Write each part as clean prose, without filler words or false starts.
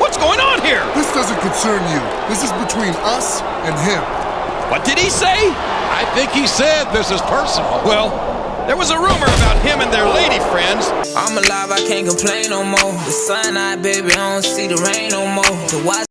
What's going on here? This doesn't concern you. This is between us and him. What did he say? I think he said this is personal. Well, there was a rumor about him and their lady friends. I'm alive, I can't complain no more. The sun out, baby, I don't see the rain no more. The watch.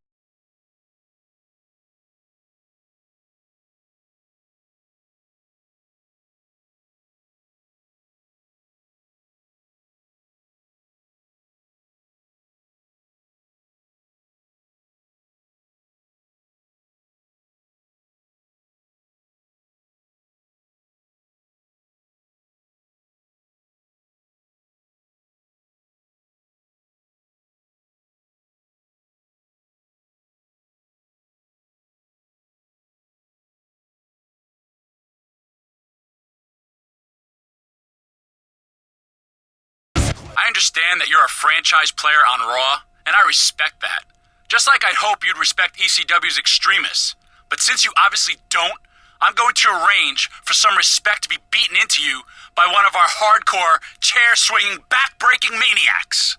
I understand that you're a franchise player on Raw, and I respect that. Just like I'd hope you'd respect E.C.W's extremists. But since you obviously don't, I'm going to arrange for some respect to be beaten into you by one of our hardcore, chair-swinging, back-breaking maniacs.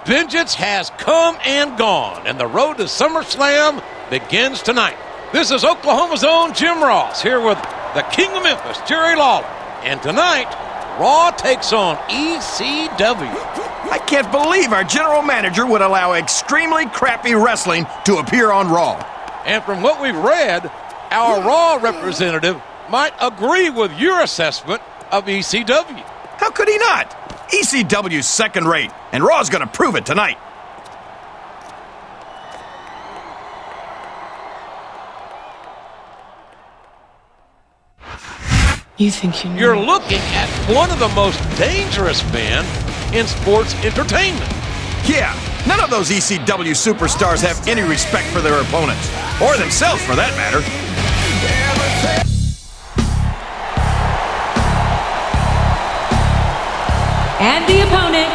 Vengeance has come and gone, and the road to SummerSlam begins tonight. This is Oklahoma's own Jim Ross here with the King of Memphis, Jerry Lawler. And tonight, Raw takes on E.C.W. I can't believe our general manager would allow extremely crappy wrestling to appear on Raw. And from what we've read, our Raw representative might agree with your assessment of E.C.W. How could he not? E.C.W's second rate, and Raw's going to prove it tonight. You think you know? You're looking at one of the most dangerous men in sports entertainment. Yeah, none of those E.C.W. superstars have any respect for their opponents, or themselves for that matter. And the opponent.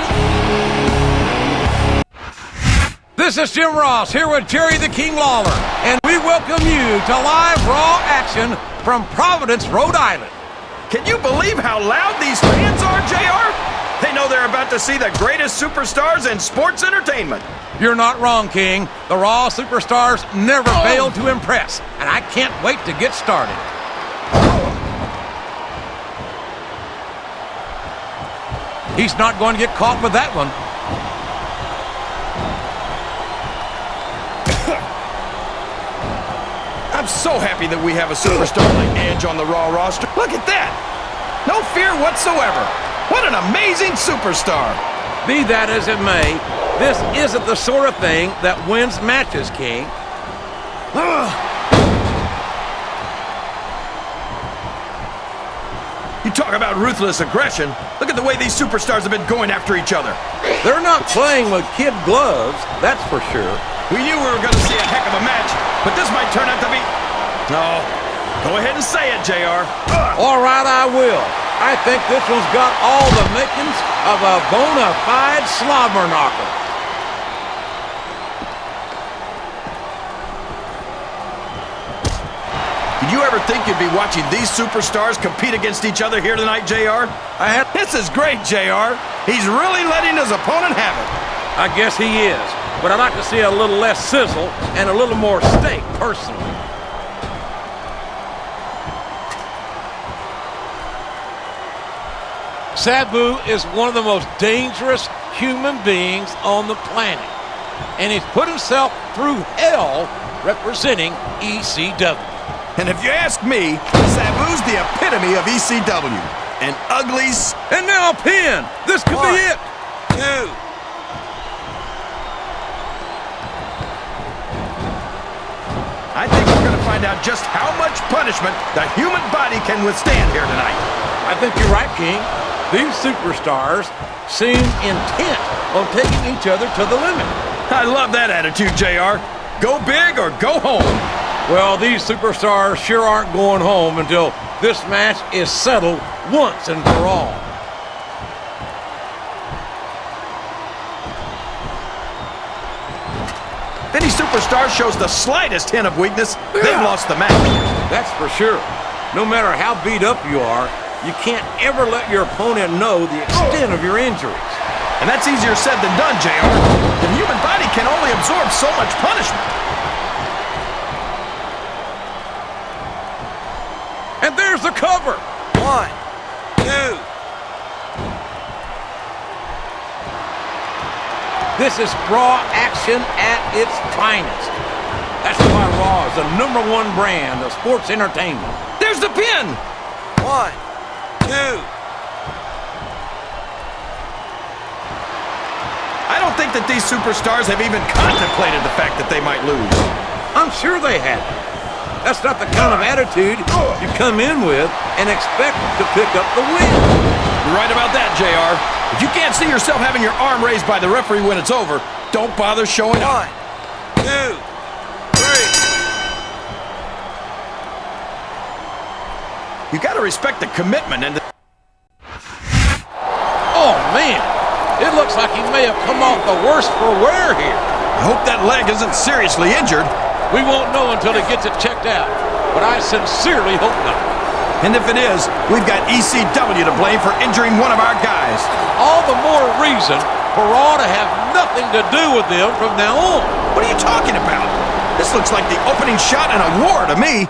This is Jim Ross here with Jerry the King Lawler, and we welcome you to live Raw action from Providence, Rhode Island. Can you believe how loud these fans are, JR? They know they're about to see the greatest superstars in sports entertainment. You're not wrong, King. The Raw superstars never fail to impress, and I can't wait to get started. He's not going to get caught with that one. I'm so happy that we have a superstar like Edge on the Raw roster. Look at that! No fear whatsoever. What an amazing superstar! Be that as it may, this isn't the sort of thing that wins matches, King. You talk about ruthless aggression. Look at the way these superstars have been going after each other. They're not playing with kid gloves, that's for sure. We knew we were going to see a heck of a match, but this might turn out to be... No. Go ahead and say it, JR. All right, I will. I think this one's got all the makings of a bona fide slobber knocker. Did you ever think you'd be watching these superstars compete against each other here tonight, JR? This is great, JR. He's really letting his opponent have it. I guess he is, but I'd like to see a little less sizzle and a little more steak, personally. Sabu is one of the most dangerous human beings on the planet, and he's put himself through hell representing E.C.W. And if you ask me, Sabu's the epitome of E.C.W. An ugly... And now a pin! This could be it! 2. I think we're going to find out just how much punishment the human body can withstand here tonight. I think you're right, King. These superstars seem intent on taking each other to the limit. I love that attitude, JR. Go big or go home. Well, these superstars sure aren't going home until this match is settled once and for all. If any superstar shows the slightest hint of weakness, they've lost the match. That's for sure. No matter how beat up you are, you can't ever let your opponent know the extent of your injuries. And that's easier said than done, JR. The human body can only absorb so much punishment. And there's the cover. 1, 2. This is Raw action at its finest. That's why Raw is the #1 brand of sports entertainment. There's the pin. 1, 2. I don't think that these superstars have even contemplated the fact that they might lose. I'm sure they haven't. That's not the kind of attitude you come in with and expect to pick up the win. You're right about that, JR. If you can't see yourself having your arm raised by the referee when it's over, don't bother showing up. 1, 2, 3. You got to respect the commitment and the... Oh, man. It looks like he may have come off the worst for wear here. I hope that leg isn't seriously injured. We won't know until he gets it checked out, but I sincerely hope not. And if it is, we've got E.C.W. to blame for injuring one of our guys. All the more reason for Raw to have nothing to do with them from now on. What are you talking about? This looks like the opening shot in a war to me.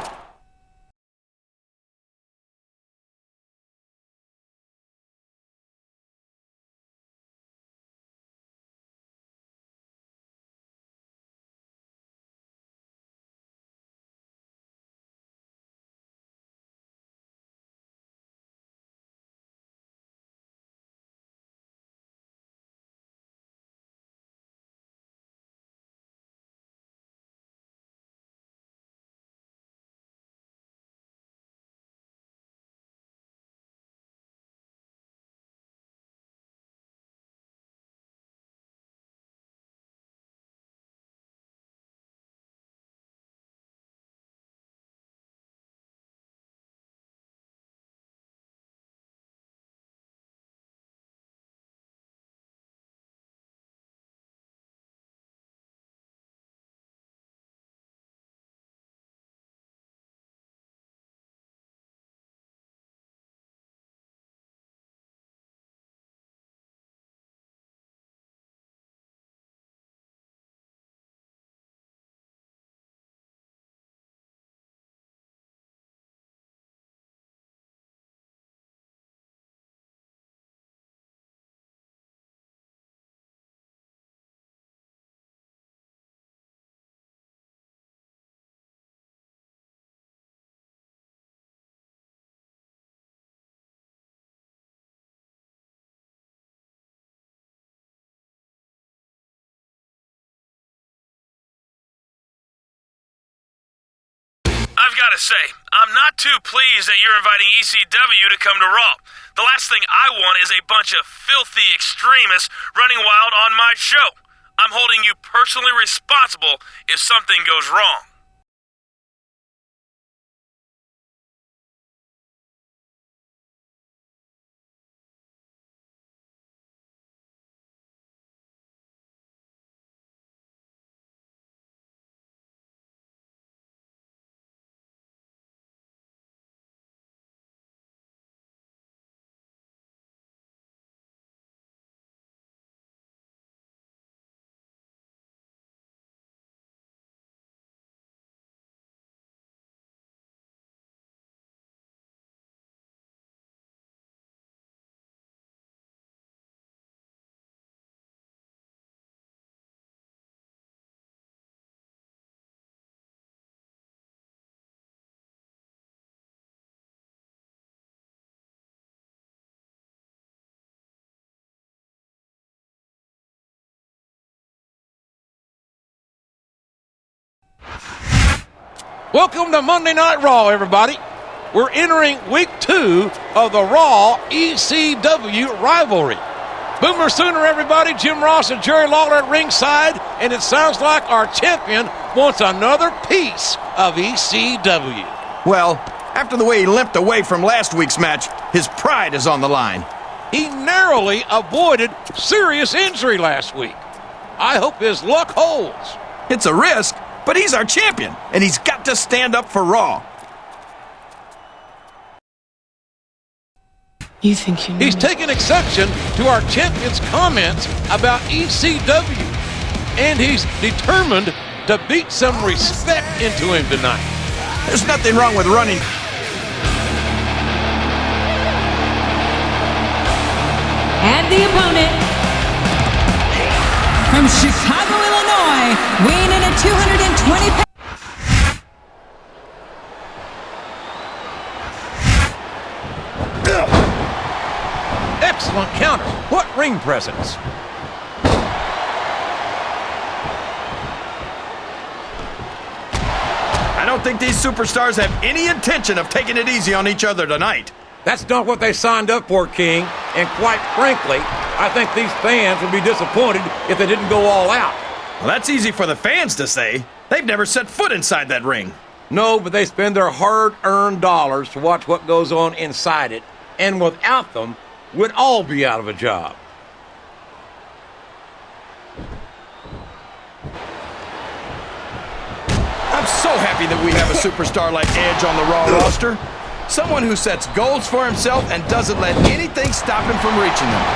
I've got to say, I'm not too pleased that you're inviting E.C.W. to come to Raw. The last thing I want is a bunch of filthy extremists running wild on my show. I'm holding you personally responsible if something goes wrong. Welcome to Monday Night Raw, everybody. We're entering week 2 of the Raw E.C.W. rivalry. Boomer Sooner, everybody. Jim Ross and Jerry Lawler at ringside, and it sounds like our champion wants another piece of E.C.W. Well, after the way he limped away from last week's match, his pride is on the line. He narrowly avoided serious injury last week. I hope his luck holds. It's a risk, but he's our champion, and he's got to stand up for Raw. You think you know He's me. taken exception to our champion's comments about E.C.W. And he's determined to beat some respect into him tonight. There's nothing wrong with running. And the opponent, from Chicago, Illinois, weighing in at 220 pounds. Excellent counter. What ring presence. I don't think these superstars have any intention of taking it easy on each other tonight. That's not what they signed up for, King. And quite frankly, I think these fans would be disappointed if they didn't go all out. Well, that's easy for the fans to say. They've never set foot inside that ring. No, but they spend their hard-earned dollars to watch what goes on inside it. And without them, we'd all be out of a job. I'm so happy that we have a superstar like Edge on the Raw roster. Someone who sets goals for himself and doesn't let anything stop him from reaching them.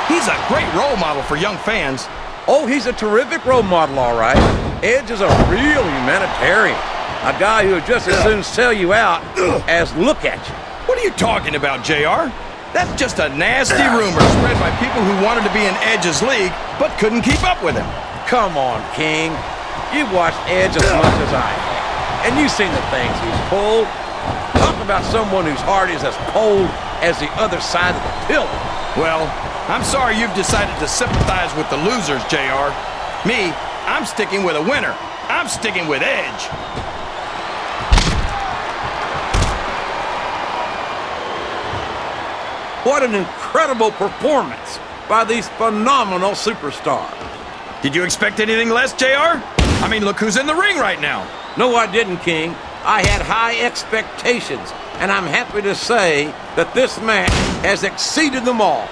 He's a great role model for young fans. Oh, he's a terrific role model, all right. Edge is a real humanitarian. A guy who would just as soon sell you out as look at you. What are you talking about, JR? That's just a nasty rumor spread by people who wanted to be in Edge's league but couldn't keep up with him. Come on, King. You've watched Edge as much as I have. And you've seen the things he's pulled. Talk about someone whose heart is as cold as the other side of the pillar. Well, I'm sorry you've decided to sympathize with the losers, JR. Me, I'm sticking with a winner. I'm sticking with Edge. What an incredible performance by these phenomenal superstars. Did you expect anything less, JR? I mean, look who's in the ring right now. No, I didn't, King. I had high expectations, and I'm happy to say that this match has exceeded them all.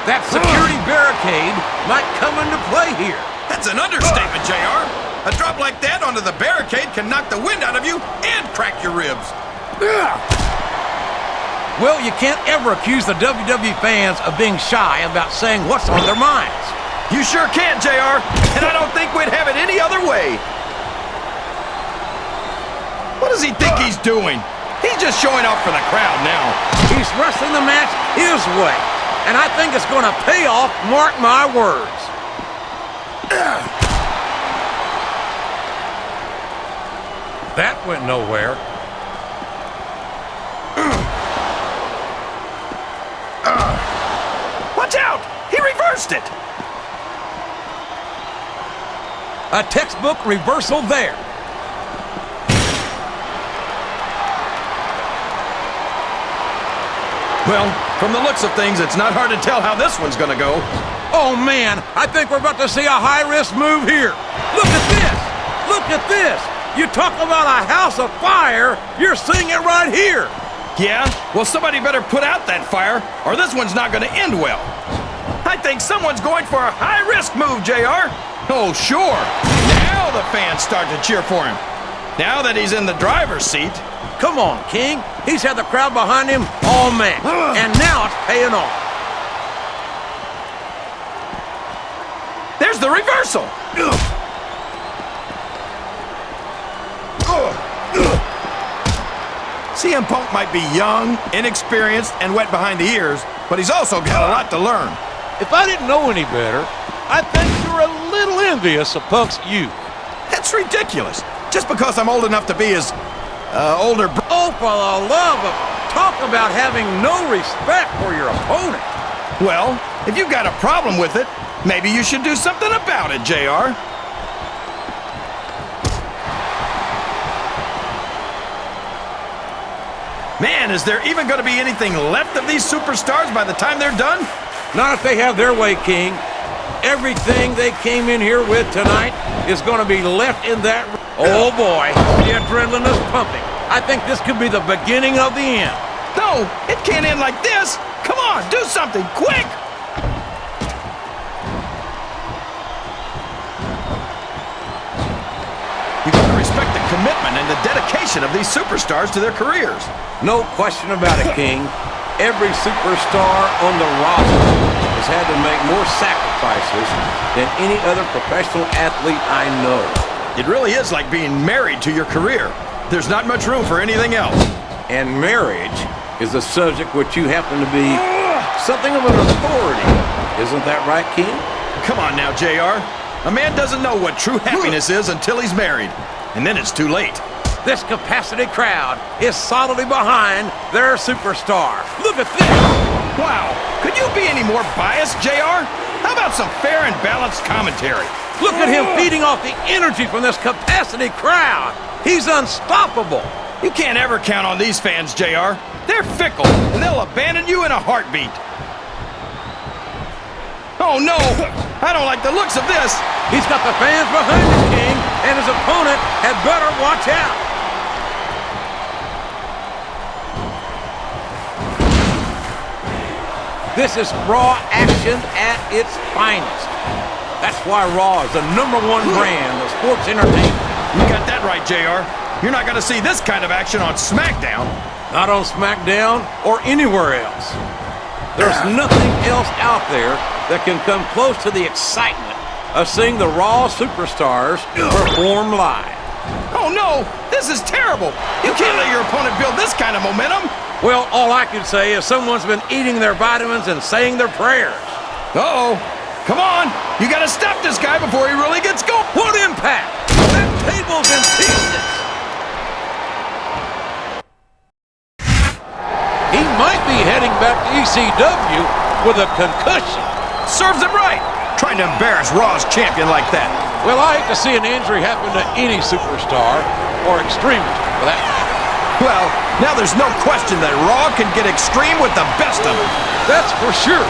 That security barricade might come into play here. That's an understatement, JR. A drop like that onto the barricade can knock the wind out of you and crack your ribs. Well, you can't ever accuse the WWE fans of being shy about saying what's on their minds. You sure can, JR, and I don't think we'd have it any other way. What does he think he's doing? He's just showing off for the crowd now. He's wrestling the match his way, and I think it's going to pay off, mark my words. That went nowhere. Watch out! He reversed it! A textbook reversal there. Well, from the looks of things, it's not hard to tell how this one's gonna go. Oh, man, I think we're about to see a high-risk move here. Look at this! Look at this! You talk about a house of fire, you're seeing it right here. Yeah? Well, somebody better put out that fire, or this one's not gonna end well. I think someone's going for a high-risk move, JR. Oh, sure. Now the fans start to cheer for him. Now that he's in the driver's seat. Come on, King. He's had the crowd behind him all match, and now it's paying off. There's the reversal. CM Punk might be young, inexperienced, and wet behind the ears, but he's also got a lot to learn. If I didn't know any better, I think you're a little envious of Punk's youth. That's ridiculous. Just because I'm old enough to be his older brother. Oh, for the love of... Talk about having no respect for your opponent. Well, if you've got a problem with it, maybe you should do something about it, JR. Man, is there even going to be anything left of these superstars by the time they're done? Not if they have their way, King. Everything they came in here with tonight is going to be left in that... Oh, boy, the adrenaline is pumping. I think this could be the beginning of the end. No, it can't end like this. Come on, do something, quick! You gotta respect the commitment and the dedication of these superstars to their careers. No question about it, King. Every superstar on the roster has had to make more sacrifices than any other professional athlete I know. It really is like being married to your career. There's not much room for anything else. And marriage is a subject which you happen to be something of an authority. Isn't that right, King? Come on now, JR. A man doesn't know what true happiness is until he's married. And then it's too late. This capacity crowd is solidly behind their superstar. Look at this. Wow. Could you be any more biased, JR? How about some fair and balanced commentary? Look at him feeding off the energy from this capacity crowd. He's unstoppable. You can't ever count on these fans, JR. They're fickle, and they'll abandon you in a heartbeat. Oh, no. I don't like the looks of this. He's got the fans behind him, King, and his opponent had better watch out. This is Raw action at its finest. That's why Raw is the #1 brand of sports entertainment. You got that right, JR. You're not going to see this kind of action on SmackDown. Not on SmackDown or anywhere else. There's nothing else out there that can come close to the excitement of seeing the Raw superstars perform live. Oh, no. This is terrible. You can't let your opponent build this kind of momentum. Well, all I can say is someone's been eating their vitamins and saying their prayers. Uh-oh. Come on. You got to stop this guy before he really gets going. What impact? That table's in pieces. He might be heading back to E.C.W. with a concussion. Serves him right. Trying to embarrass Raw's champion like that. Well, I hate to see an injury happen to any superstar, or extremist for that matter. Well, now there's no question that Raw can get extreme with the best of them. That's for sure.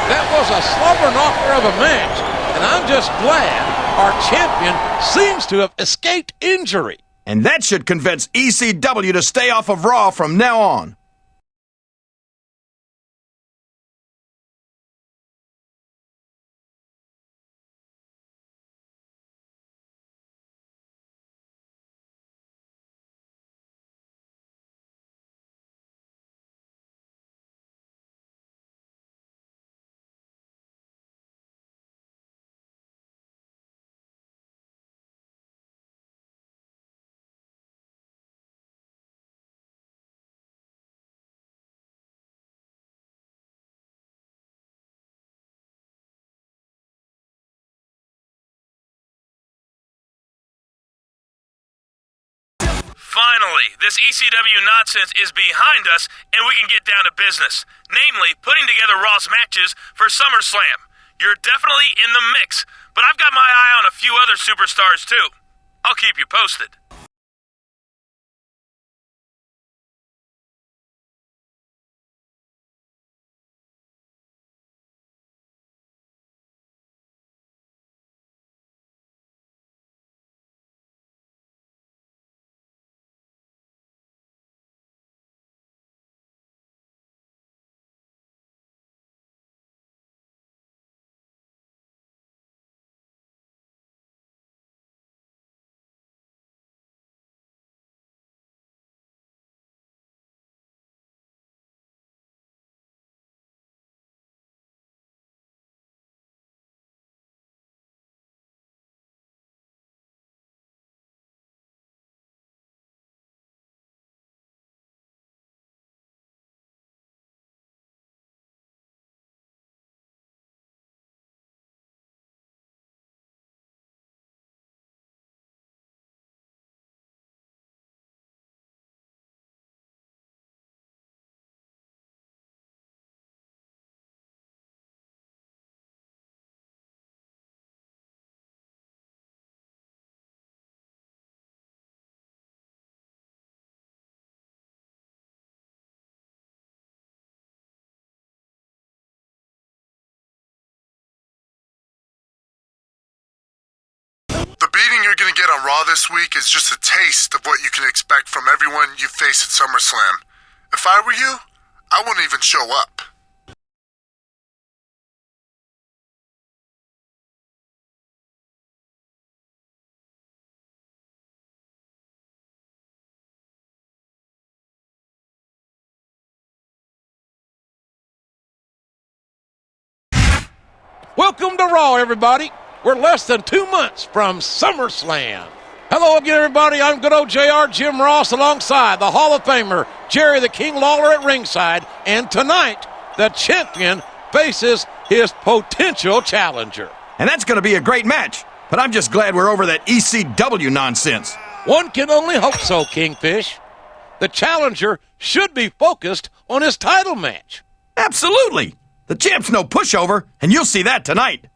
That was a slobber knocker of a match, and I'm just glad our champion seems to have escaped injury. And that should convince E.C.W. to stay off of Raw from now on. Finally, this E.C.W. nonsense is behind us, and we can get down to business. Namely, putting together Raw's matches for SummerSlam. You're definitely in the mix, but I've got my eye on a few other superstars too. I'll keep you posted. The beating you're gonna get on Raw this week is just a taste of what you can expect from everyone you face at SummerSlam. If I were you, I wouldn't even show up. Welcome to Raw, everybody. We're less than 2 months from SummerSlam. Hello again, everybody. I'm good old JR Jim Ross alongside the Hall of Famer Jerry the King Lawler at ringside. And tonight, the champion faces his potential challenger. And that's going to be a great match. But I'm just glad we're over that E.C.W. nonsense. One can only hope so, Kingfish. The challenger should be focused on his title match. Absolutely. The champ's no pushover, and you'll see that tonight.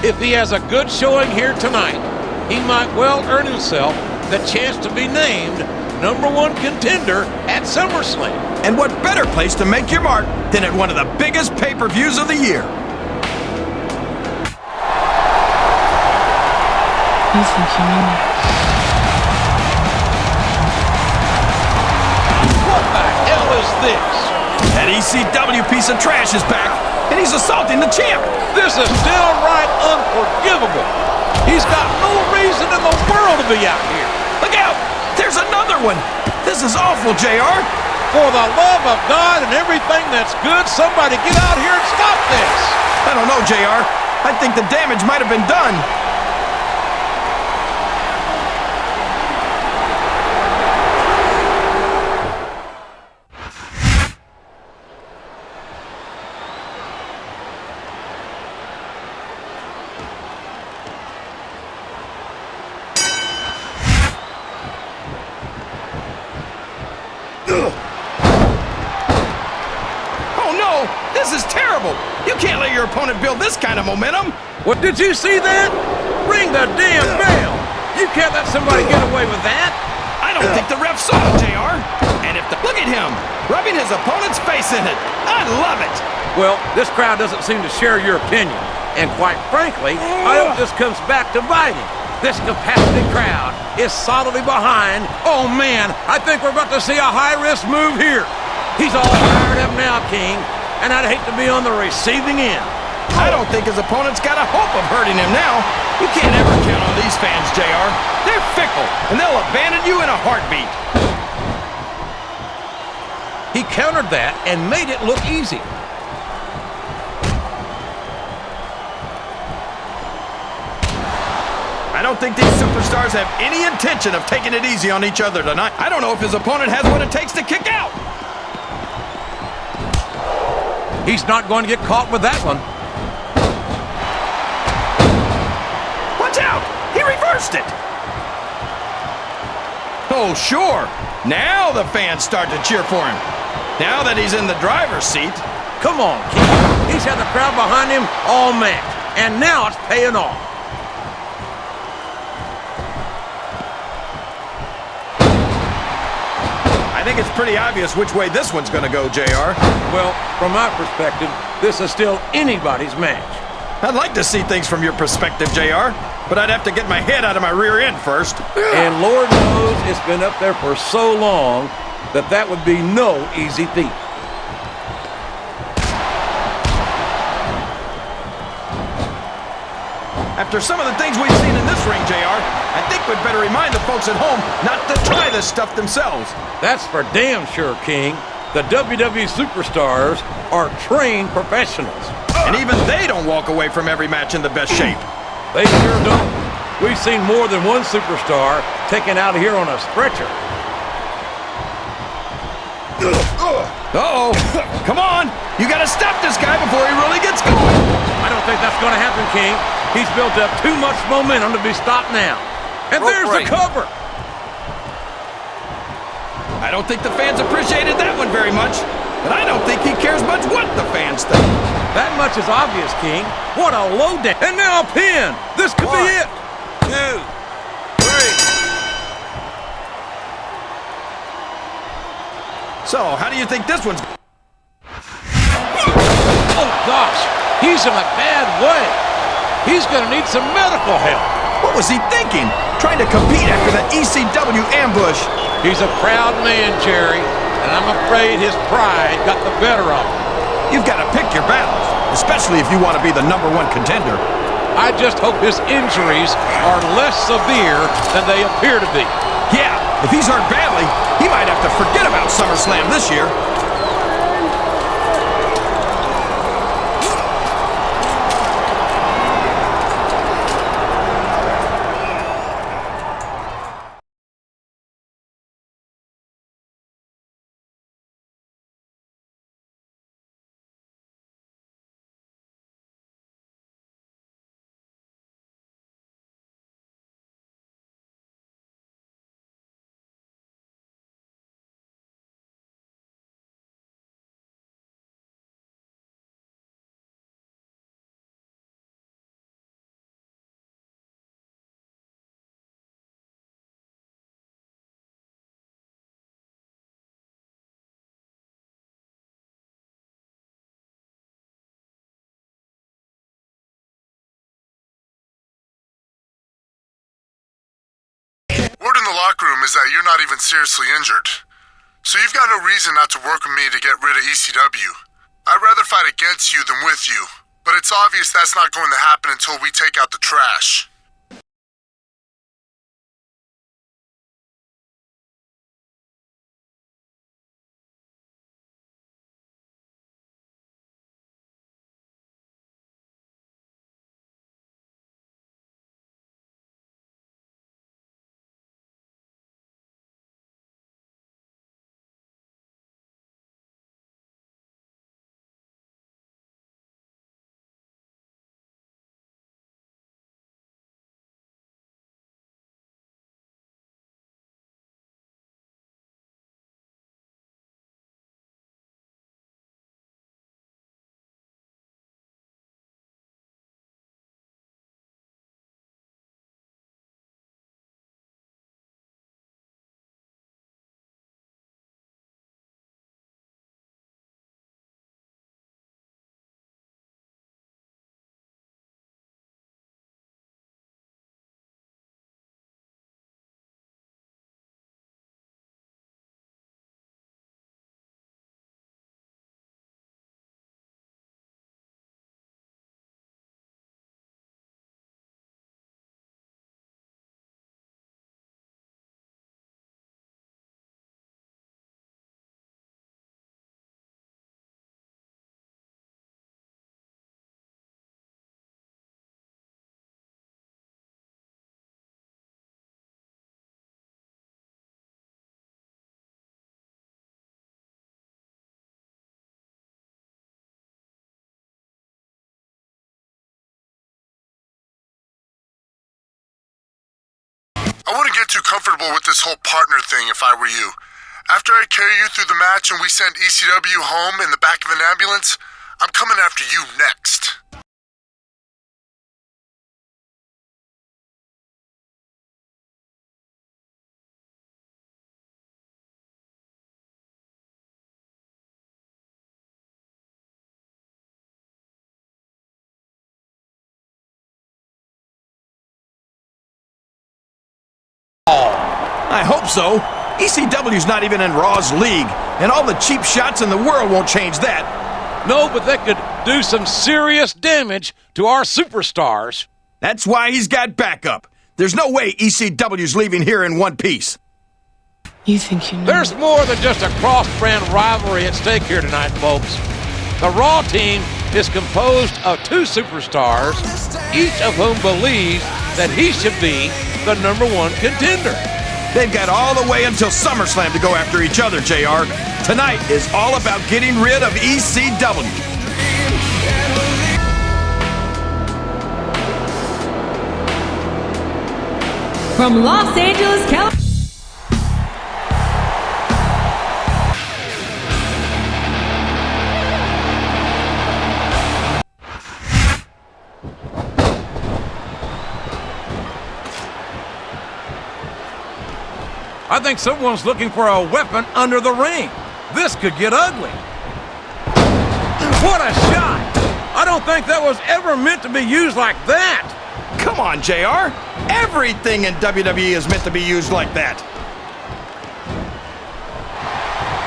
If he has a good showing here tonight, he might well earn himself the chance to be named #1 contender at SummerSlam. And what better place to make your mark than at one of the biggest pay-per-views of the year? What the hell is this? That E.C.W. piece of trash is back, and he's assaulting the champ. This is downright unforgivable. He's got no reason in the world to be out here. Look out! There's another one! This is awful, JR. For the love of God and everything that's good, somebody get out here and stop this. I don't know, JR. I think the damage might have been done. Oh no! This is terrible! You can't let your opponent build this kind of momentum! What, did you see that? Ring the damn bell. You can't let somebody get away with that. I don't think the ref saw it, JR. And if the... Look at him! Rubbing his opponent's face in it! I love it! Well, this crowd doesn't seem to share your opinion. And quite frankly, I hope this comes back to bite him. This capacity crowd is solidly behind. Oh, man, I think we're about to see a high-risk move here. He's all fired up now, King, and I'd hate to be on the receiving end. I don't think his opponent's got a hope of hurting him now. You can't ever count on these fans, JR. They're fickle, and they'll abandon you in a heartbeat. He countered that and made it look easy. I don't think these superstars have any intention of taking it easy on each other tonight. I don't know if his opponent has what it takes to kick out. He's not going to get caught with that one. Watch out! He reversed it! Oh, sure. Now the fans start to cheer for him. Now that he's in the driver's seat. Come on, King. He's had the crowd behind him all match, and now it's paying off. I think it's pretty obvious which way this one's going to go, JR. Well, from my perspective, this is still anybody's match. I'd like to see things from your perspective, JR, but I'd have to get my head out of my rear end first. And Lord knows it's been up there for so long that that would be no easy feat. After some of the things we've seen in this ring, JR, I think we'd better remind the folks at home not to try this stuff themselves. That's for damn sure, King. The WWE superstars are trained professionals. And even they don't walk away from every match in the best shape. They sure don't. We've seen more than one superstar taken out of here on a stretcher. Uh-oh. Come on. You got to stop this guy before he really gets going. I don't think that's going to happen, King. He's built up too much momentum to be stopped now. And there's the cover. I don't think the fans appreciated that one very much, but I don't think he cares much what the fans think. That much is obvious, King. What a low down. And now a pin. This could be it. 2, 3. So, how do you think this one's... Oh, gosh. He's in a bad way. He's going to need some medical help. What was he thinking? Trying to compete after that E.C.W. ambush. He's a proud man, Jerry, and I'm afraid his pride got the better of him. You've got to pick your battles, especially if you want to be the #1 contender. I just hope his injuries are less severe than they appear to be. Yeah, if he's hurt badly, he might have to forget about SummerSlam this year. Word in the locker room is that you're not even seriously injured. So you've got no reason not to work with me to get rid of E.C.W. I'd rather fight against you than with you, but it's obvious that's not going to happen until we take out the trash. I wouldn't get too comfortable with this whole partner thing if I were you. After I carry you through the match and we send E.C.W home in the back of an ambulance, I'm coming after you next. I hope so. E.C.W's not even in Raw's league, and all the cheap shots in the world won't change that. No, but that could do some serious damage to our superstars. That's why he's got backup. There's no way E.C.W's leaving here in one piece. You think you know? There's more than just a cross-brand rivalry at stake here tonight, folks. The Raw team is composed of two superstars, each of whom believes that he should be the #1 contender. They've got all the way until SummerSlam to go after each other, JR. Tonight is all about getting rid of E.C.W. From Los Angeles, California. I think someone's looking for a weapon under the ring. This could get ugly. What a shot! I don't think that was ever meant to be used like that. Come on, JR. Everything in WWE is meant to be used like that.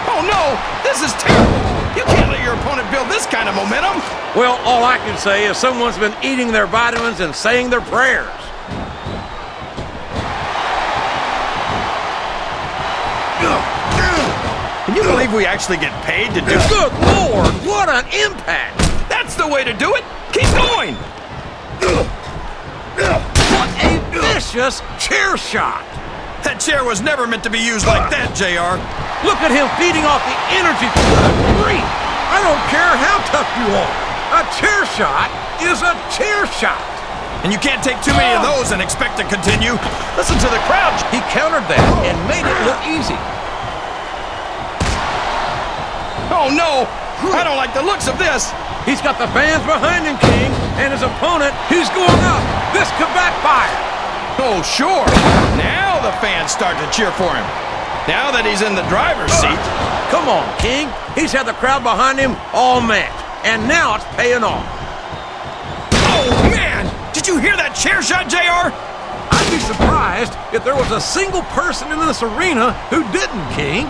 Oh, no! This is terrible! You can't let your opponent build this kind of momentum. Well, all I can say is someone's been eating their vitamins and saying their prayers. Can you believe we actually get paid to do it? Good Lord, what an impact! That's the way to do it! Keep going! What a vicious chair shot! That chair was never meant to be used like that, JR. Look at him feeding off the energy. Good grief! I don't care how tough you are. A chair shot is a chair shot. And you can't take too many of those and expect to continue. Listen to the crowd. He countered that and made it look easy. Oh, no! I don't like the looks of this. He's got the fans behind him, King, and his opponent, he's going up. This could backfire. Oh, sure. Now the fans start to cheer for him. Now that he's in the driver's seat. Come on, King. He's had the crowd behind him all match, and now it's paying off. Oh, man! Did you hear that chair shot, JR? I be surprised if there was a single person in this arena who didn't, King.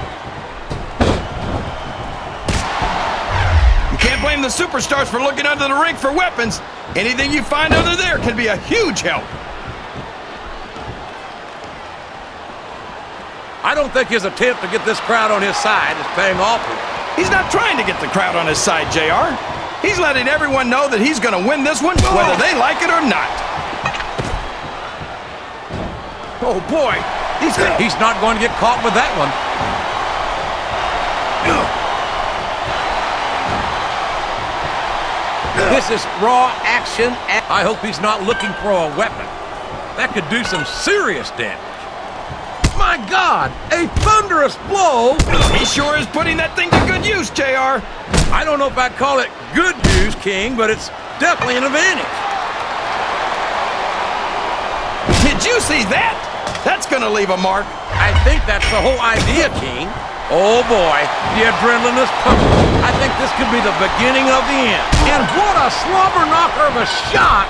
You can't blame the superstars for looking under the ring for weapons. Anything you find under there can be a huge help. I don't think his attempt to get this crowd on his side is paying off here. He's not trying to get the crowd on his side, JR. He's letting everyone know that he's going to win this one, whether they like it or not. Oh, boy. He's not going to get caught with that one. This is raw action. I hope he's not looking for a weapon. That could do some serious damage. My God, a thunderous blow. He sure is putting that thing to good use, JR. I don't know if I'd call it good news, King, but it's definitely an advantage. Did you see that? That's going to leave a mark. I think that's the whole idea, King. Oh, boy, the adrenaline is pumping. I think this could be the beginning of the end. And what a slobber knocker of a shot.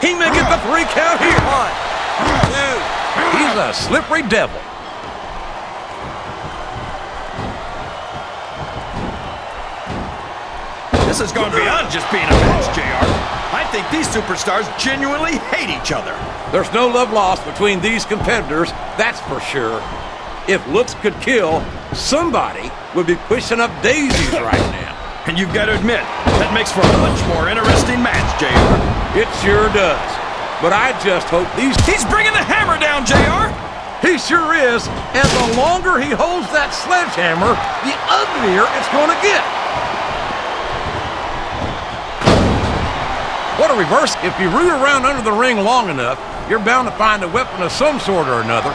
He may get the 3 count here. 1, 2. He's a slippery devil. This has gone beyond just being a match, JR. I think these superstars genuinely hate each other. There's no love lost between these competitors, that's for sure. If looks could kill, somebody would be pushing up daisies right now. And you've got to admit, that makes for a much more interesting match, JR. It sure does. But I just hope He's bringing the hammer down, JR! He sure is. And the longer he holds that sledgehammer, the uglier it's going to get. What a reverse. If you root around under the ring long enough, you're bound to find a weapon of some sort or another.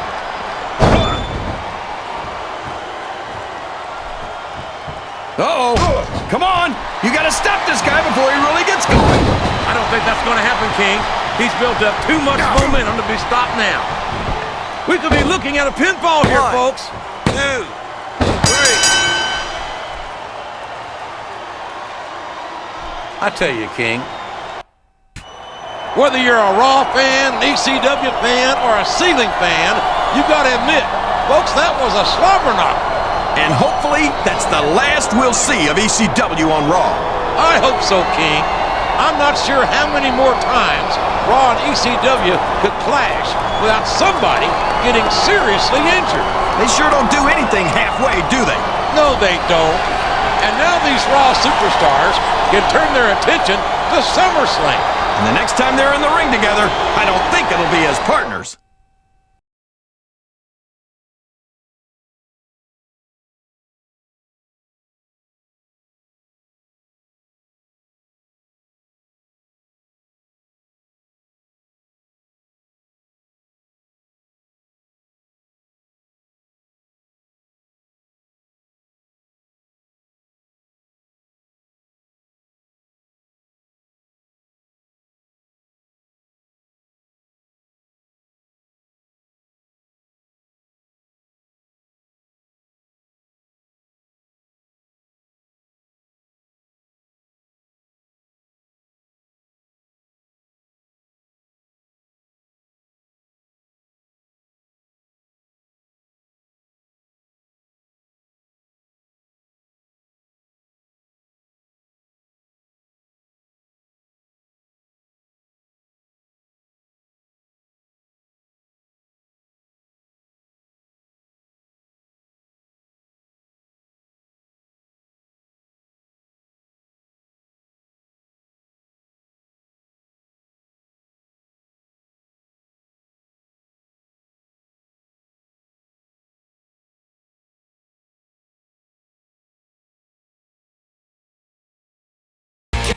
Uh-oh. Come on. You got to stop this guy before he really gets going. I don't think that's going to happen, King. He's built up too much momentum to be stopped now. We could be looking at a pinfall here, folks. 2, 3. I tell you, King, whether you're a Raw fan, an E.C.W. fan, or a Ceiling fan, you got to admit, folks, that was a slobber knocker. And hopefully, that's the last we'll see of E.C.W. on Raw. I hope so, King. I'm not sure how many more times Raw and E.C.W. could clash without somebody getting seriously injured. They sure don't do anything halfway, do they? No, they don't. And now these Raw superstars can turn their attention to SummerSlam. And the next time they're in the ring together, I don't think it'll be as partners.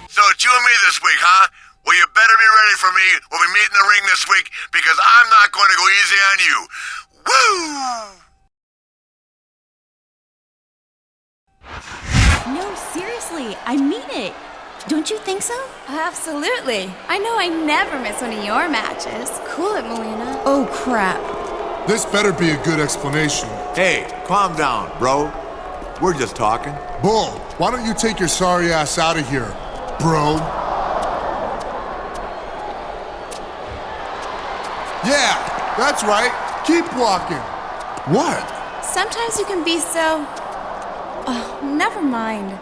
So it's you and me this week, huh? Well, you better be ready for me when we meet in the ring this week, because I'm not going to go easy on you. Woo! No, seriously, I mean it. Don't you think so? Absolutely. I know I never miss one of your matches. Cool it, Melina. Oh, crap. This better be a good explanation. Hey, calm down, bro. We're just talking. Bull, why don't you take your sorry ass out of here, bro? Yeah, That's right. Keep walking. What? Sometimes you can be so... Oh, never mind.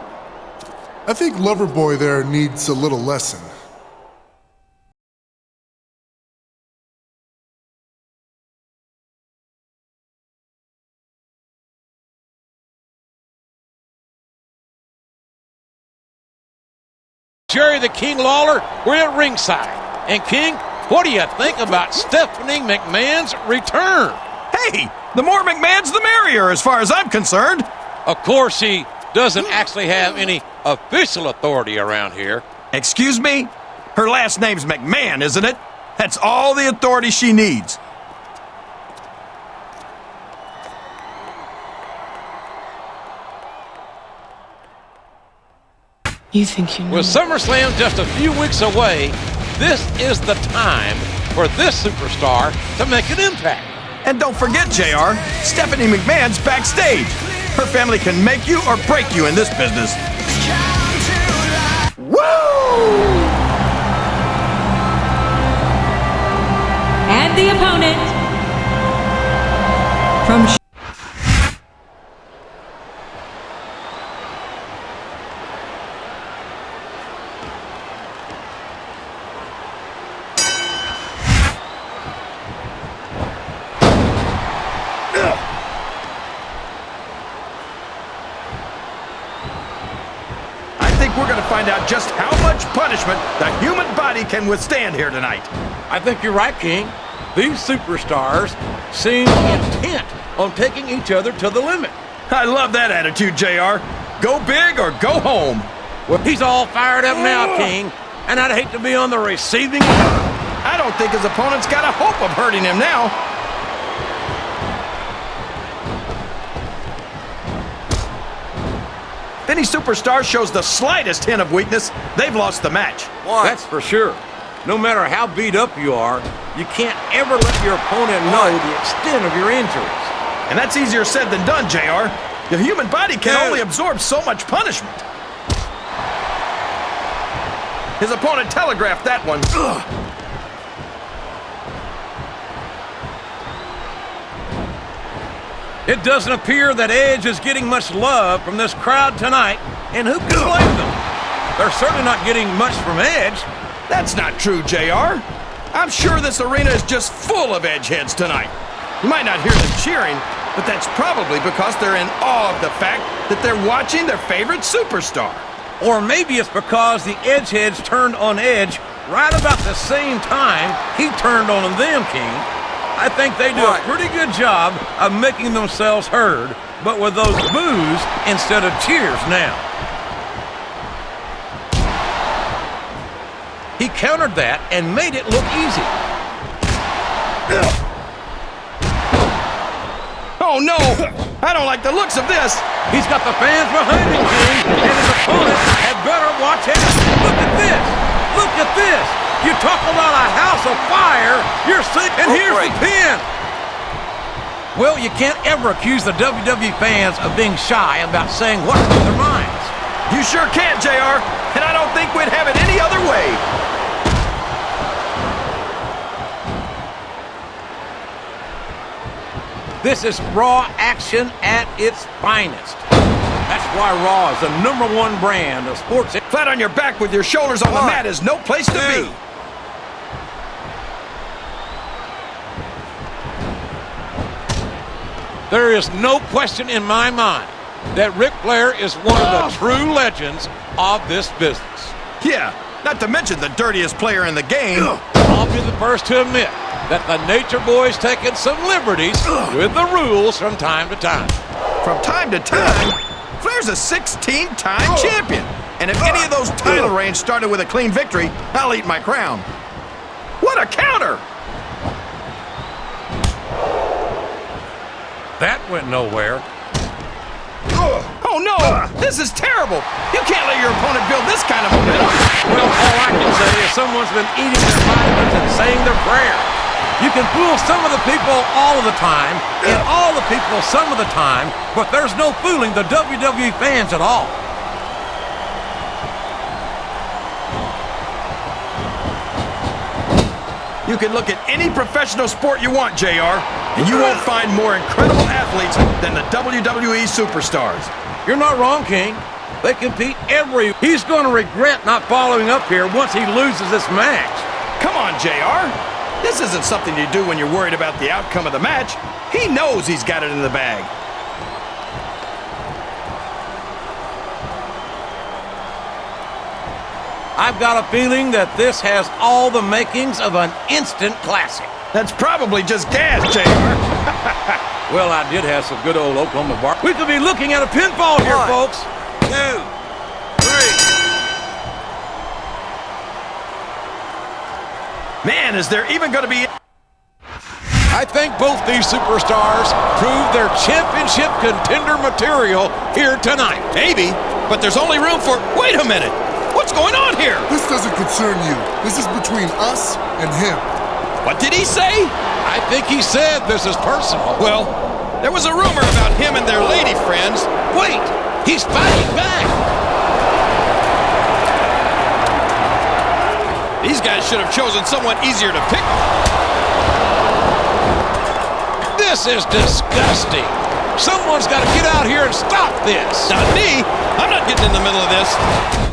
I think Loverboy there needs a little lesson. Jerry the King Lawler, we're at ringside. And King, what do you think about Stephanie McMahon's return? Hey, the more McMahons, the merrier, as far as I'm concerned. Of course, she doesn't actually have any official authority around here. Excuse me? Her last name's McMahon, isn't it? That's all the authority she needs. You think you know. With SummerSlam just a few weeks away, this is the time for this superstar to make an impact. And don't forget, JR, Stephanie McMahon's backstage. Her family can make you or break you in this business. Woo! And the opponent from We're going to find out just how much punishment the human body can withstand here tonight. I think you're right, King. These superstars seem intent on taking each other to the limit. I love that attitude, JR. Go big or go home. Well, he's all fired up now, King, and I'd hate to be on the receiving end. I don't think his opponent's got a hope of hurting him now. If any superstar shows the slightest hint of weakness, they've lost the match. Why? That's for sure. No matter how beat up you are, you can't ever let your opponent know the extent of your injuries. And that's easier said than done, JR. The human body can only absorb so much punishment. His opponent telegraphed that one. It doesn't appear that Edge is getting much love from this crowd tonight, and who can blame them? They're certainly not getting much from Edge. That's not true, JR. I'm sure this arena is just full of Edge heads tonight. You might not hear them cheering, but that's probably because they're in awe of the fact that they're watching their favorite superstar. Or maybe it's because the Edge heads turned on Edge right about the same time he turned on them, King. I think they do a pretty good job of making themselves heard, but with those boos instead of cheers now. He countered that and made it look easy. Oh no! I don't like the looks of this! He's got the fans behind him, King, and his opponent had better watch out. Look at this! Look at this! You talk about a house of fire, you're sick, and here's the pin! Well, you can't ever accuse the WWE fans of being shy about saying what's on their minds. You sure can, JR, and I don't think we'd have it any other way. This is Raw action at its finest. That's why Raw is the #1 brand of sports. Flat on your back with your shoulders on the mat is no place to be. There is no question in my mind that Ric Flair is one of the true legends of this business. Yeah, not to mention the dirtiest player in the game. I'll be the first to admit that the Nature Boy's taken some liberties with the rules from time to time. From time to time? Flair's a 16-time champion. And if any of those title reigns started with a clean victory, I'll eat my crown. What a counter! That went nowhere. Oh no! This is terrible! You can't let your opponent build this kind of momentum! Well, all I can say is someone's been eating their vitamins and saying their prayers. You can fool some of the people all of the time, and all the people some of the time, but there's no fooling the WWE fans at all. You can look at any professional sport you want, JR, and you won't find more incredible athletes than the WWE superstars. You're not wrong, King. They compete every... He's going to regret not following up here once he loses this match. Come on, JR. This isn't something you do when you're worried about the outcome of the match. He knows he's got it in the bag. I've got a feeling that this has all the makings of an instant classic. That's probably just gas, JR. Well, I did have some good old Oklahoma bar. We could be looking at a pinfall here, folks. 2, 3. Man, is there even going to be... I think both these superstars proved their championship contender material here tonight. Maybe, but there's only room for... Wait a minute! What's going on here? This doesn't concern you. This is between us and him. What did he say? I think he said this is personal. Well, there was a rumor about him and their lady friends. Wait, he's fighting back. These guys should have chosen someone easier to pick. This is disgusting. Someone's got to get out here and stop this. Not me. I'm not getting in the middle of this.